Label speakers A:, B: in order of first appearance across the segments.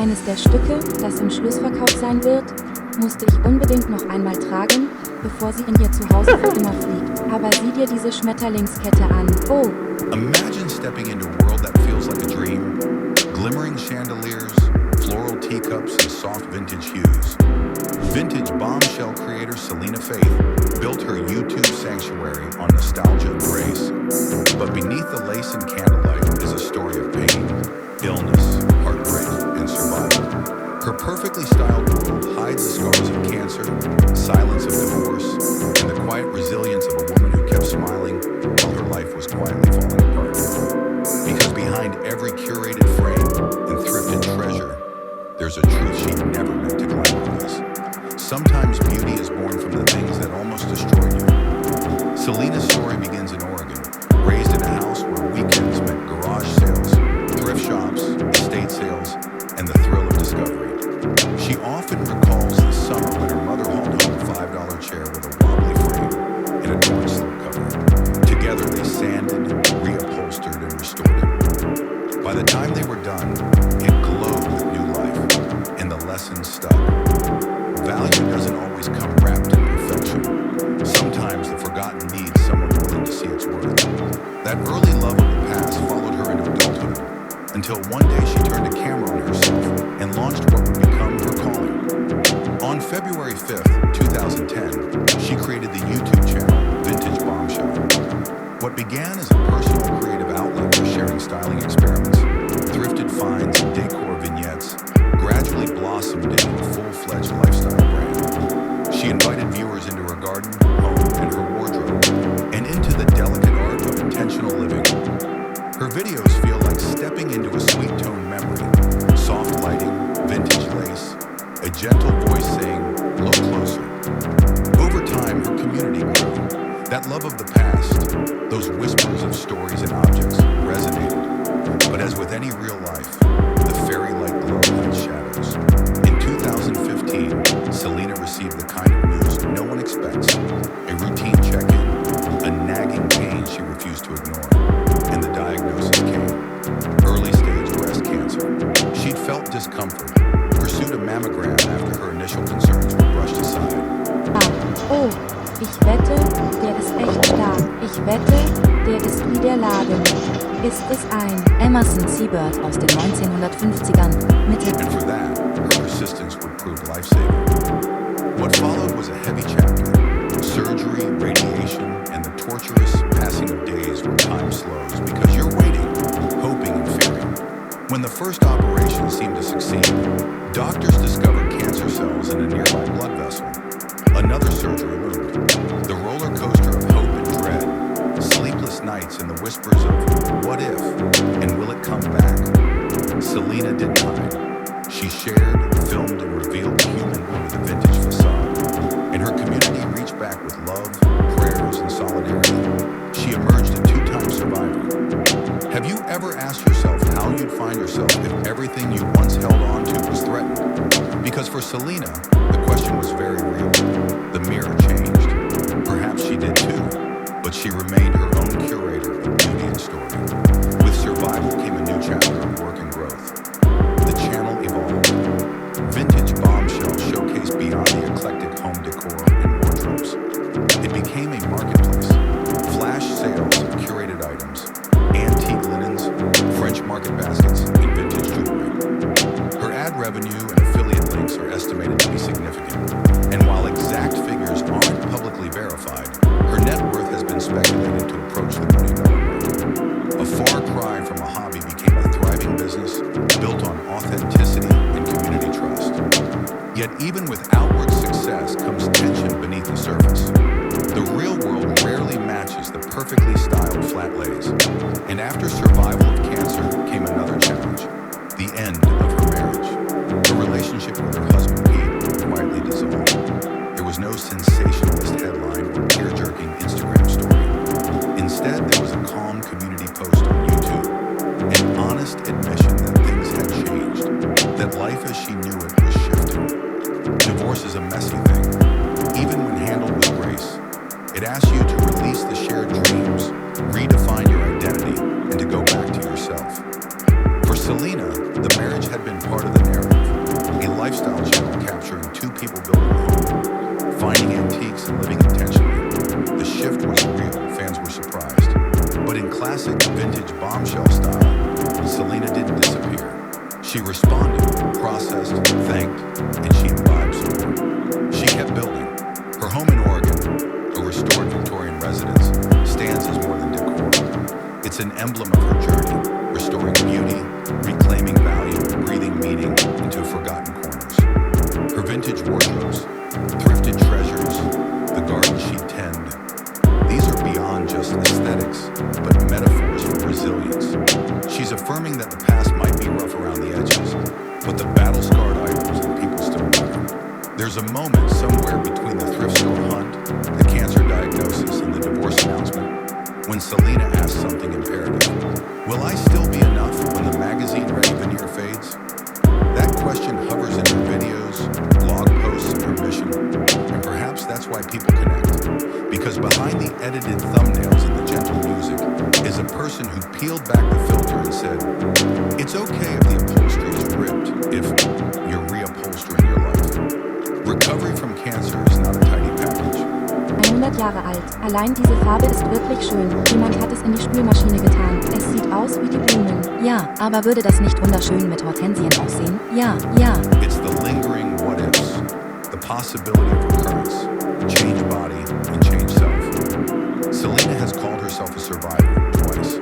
A: Eines der Stücke, das im Schlussverkauf sein wird, musste ich unbedingt noch einmal tragen, bevor sie in ihr Zuhause für immer fliegt. Aber sieh dir diese Schmetterlingskette an. Oh!
B: Imagine stepping into a world that feels like a dream. Glimmering chandeliers, floral teacups, and soft vintage hues. Vintage Bombshell creator Selena Faith built her YouTube sanctuary on nostalgia and grace. But beneath the lace and candlelight is a story of pain, illness, heartbreak, and survival. Her perfectly styled world hides the scars of cancer, silence of divorce, and the quiet resilience of a woman who kept smiling while her life was quietly falling apart. Because behind every curated frame and thrifted treasure, there's a truth she never meant to glamorize. Sometimes beauty is born from the things that almost destroy you. Selena's story begins in Oregon, raised in a house where weekends meant garage sales, thrift shops, estate sales, and the thrill of discovery. She often recalls the summer when her mother hauled home a $5 chair with a wobbly frame and a torn slipcover. Together they sanded, reupholstered, and restored it. By the time they were done, it glowed with new life, and the lesson stuck. Value doesn't always come wrapped in perfection. Sometimes the forgotten needs someone willing to see its worth. That early love of the past followed her into adulthood, until one day she turned a camera on herself and launched what would become her calling. On February 5th, 2010, she created the YouTube channel Vintage Bombshell. What began as a personal creative outlet for sharing styling experiments, thrifted finds, and decor vignettes gradually blossomed into a full-fledged lifestyle brand. She invited viewers into her garden, home, and her wardrobe, and into the delicate art of intentional living. Her videos feel like stepping into a sweet-toned memory, soft lighting, vintage lace, a gentle voice saying, "Look closer." Over time, her community grew. That love of the past, those whispers of stories and objects, resonated. But as with any real life, the fairy-like glow hides shadows. In 2015, Selena received the kind of news no one expects, a routine check-in, a nagging pain she refused to ignore. And the diagnosis came. Early-stage breast cancer. She'd felt discomfort, pursued a mammogram after her initial concerns were brushed aside.
A: Oh, ich wette, der ist echt stark. Ich wette, der ist wie der Laden. Ist es ein Emerson Seabird aus den 1950ern?
B: And for that, her persistence would prove life-saving. What followed was a heavy chapter. Surgery, radiation, and the torturous passing of days where time slows because you're waiting, hoping, and fearing. When the first operation seemed to succeed, doctors discovered cancer cells in a nearby blood vessel. Another surgery loomed. The roller coaster of hope and dread, sleepless nights and the whispers of what if, and will it come back? Selena didn't hide. She shared, filmed, and revealed the human with a vintage facade. And her community reached back with love, prayers, and solidarity. She emerged a two-time survivor. Have you ever asked yourself how you'd find yourself if everything you once held on to was threatened? Because for Selena, the question was very real. The mirror changed. Perhaps she did too, but she remained her own curator of beauty and story. With survival came a new chapter of work and growth. The channel evolved. Vintage Bombshell showcased beyond the eclectic home decor and wardrobes. It became a marketplace. Flash sales of curated items, antique linens, French market baskets, and vintage jewelry. Her ad revenue and affiliate links are estimated to be significant. And while exact figures aren't publicly verified, her net worth has been speculated to approach the $1 million mark. A far cry from a hobby became a thriving business built on authenticity and community trust. Yet even with outward success comes tension beneath the surface. The real world rarely matches the perfectly styled flat lays. And after survival of cancer came another challenge, the end of her marriage. Her relationship with her husband Pete quietly dissolved. There was no sensationalist headline or tear-jerking Instagram story. Instead, there was a calm community post on YouTube, an honest admission that things had changed, that life as she knew it was shifting. Divorce is a messy thing, even when handled with grace. It asks you to release the shared dreams, redefine your identity, and to go back to yourself. For Selena, the marriage had been part of the narrative. responded, processed, thanked, and she imbibed support. She kept building. Her home in Oregon, a restored Victorian residence, stands as more than decor. It's an emblem of her journey, restoring beauty, reclaiming value, breathing meaning into forgotten corners. Her vintage wardrobes, thrifted treasures, the garden she'd tend, these are beyond just aesthetics, but metaphors for resilience. She's affirming that the past might be rough around the edges, but the battle-scarred items and people still matter. There's a moment somewhere between the thrift store hunt, the cancer diagnosis, and the divorce announcement when Selena asks something imperative. Will I still be enough when the magazine-ready veneer fades? That question hovers in her videos, blog posts, and her mission. And perhaps that's why people connect. Because behind the edited thumbnails and the gentle music is a person who peeled back the filter and said, it's okay if the upholstery is ripped, if you're reupholstering your life. Recovery from cancer is not a tidy package.
A: 100 Jahre alt. Allein diese Farbe ist wirklich schön. Jemand hat es in die Spülmaschine getan. Es sieht aus wie die Blumen. Ja, aber würde das nicht wunderschön mit Hortensien aussehen? Ja, ja.
B: It's the lingering what-ifs, the possibility of recurrence, change body and change self. Selena has called herself a survivor twice.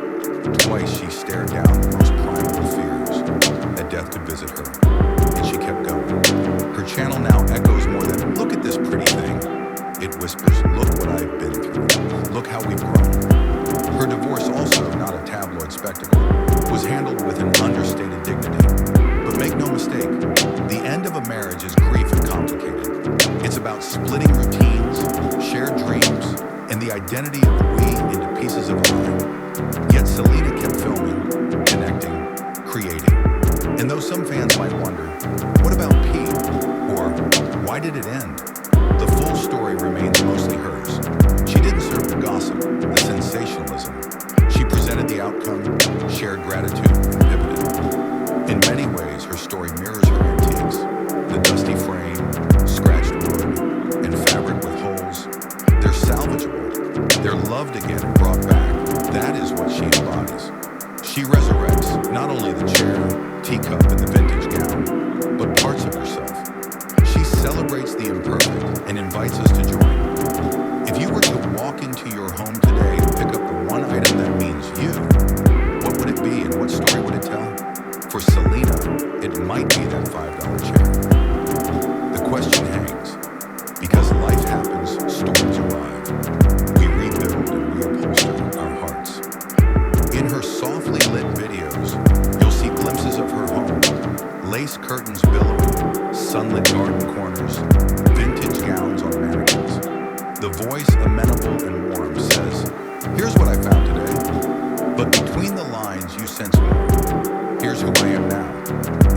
B: Twice she stared down the most primal of fears, that death could visit her. And she kept going. Her channel now echoes more than, look at this pretty thing. It whispers, look what I've been through. Look how we've grown. Her divorce, also not a tabloid spectacle, was handled with an understated dignity. But make no mistake, the end of a marriage is grief and complicated. It's about splitting routines, shared dreams, and the identity of we into pieces of I. Yet Selena kept filming, connecting, creating. And though some fans might wonder, what about P? Or why did it end? The full story remains mostly hers. She didn't serve the gossip, the sensationalism. She presented the outcome, shared gratitude, and pivoted. In many ways, her story mirrors her antiques. The dusty frame, scratched wood, and fabric with holes. They're salvageable. They're loved again and brought back. That is what she embodies. She resurrects not only the chair, teacup, and the vintage gown, but parts of herself. She celebrates the imperfect and invites us to join. If you were to walk into your home today and pick up the one item that means you, what would it be and what story would it tell? For Selena, it might be that $5 chair. The question hangs, because life happens, storms arrive. We rebuild and reupholster our hearts. In her softly lit videos, you'll see glimpses of her home, lace curtains billowing, sunlit garden corners, vintage gowns on mannequins. The voice, amenable and warm, says, here's what I found today. But between the lines, you sense more. Here's who I am now.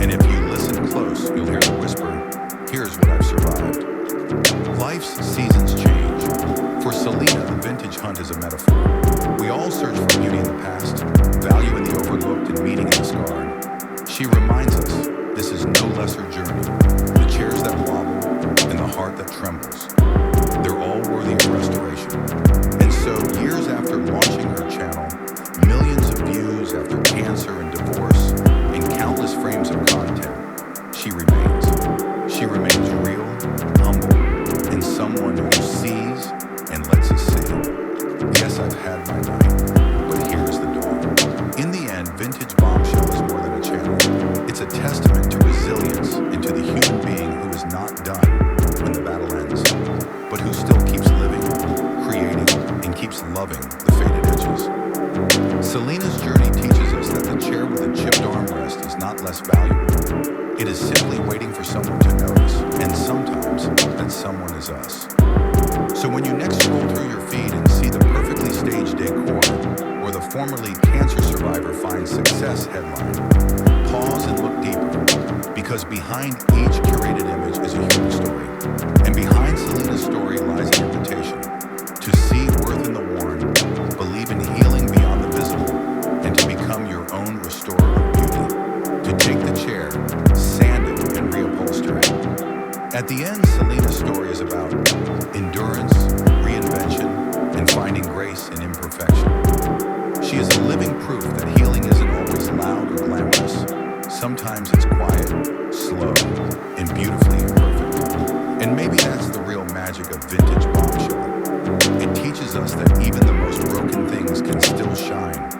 B: And if you listen close, you'll hear the whisper, here's what I've survived. Life's seasons change. For Selena, the vintage hunt is a metaphor. We all search for beauty in the past, value in the overlooked, and meaning in the scarred. She reminds us, this is no lesser journey. The chairs that wobble and the heart that trembles. They're all worthy of restoration. And so, years after launching her channel, millions of views after cancer and divorce, and countless frames of content, she remains. She remains real, humble, and someone who sees and lets us see. Yes, I've had my night, but here's the dawn. In the end, Vintage Bombshell is more than a channel. It's a testament to resilience and to the human being who is not done when the battle ends, but who still keeps living, creating, and keeps loving the faded edges. Selena's journey teaches us that the chair with a chipped armrest is not less valuable. It is simply waiting for someone to notice, and sometimes that someone is us. So when you next scroll through your feed and see the perfectly staged decor, or the formerly cancer survivor finds success headline, pause and look deeper, because behind each curated image is a human story. And behind Selena's story lies an invitation to see worth in the worn, believe in healing beyond the visible, and to become your own restorer of beauty. To take the chair, sand it, and reupholster it. At the end, Selena's story is about endurance, reinvention, and finding grace in imperfection. She is a living proof that healing isn't always loud or glamorous. Sometimes it's quiet, slow, and beautifully imperfect. And maybe that's the real magic of vintage Bombshell. It teaches us that even the most broken things can still shine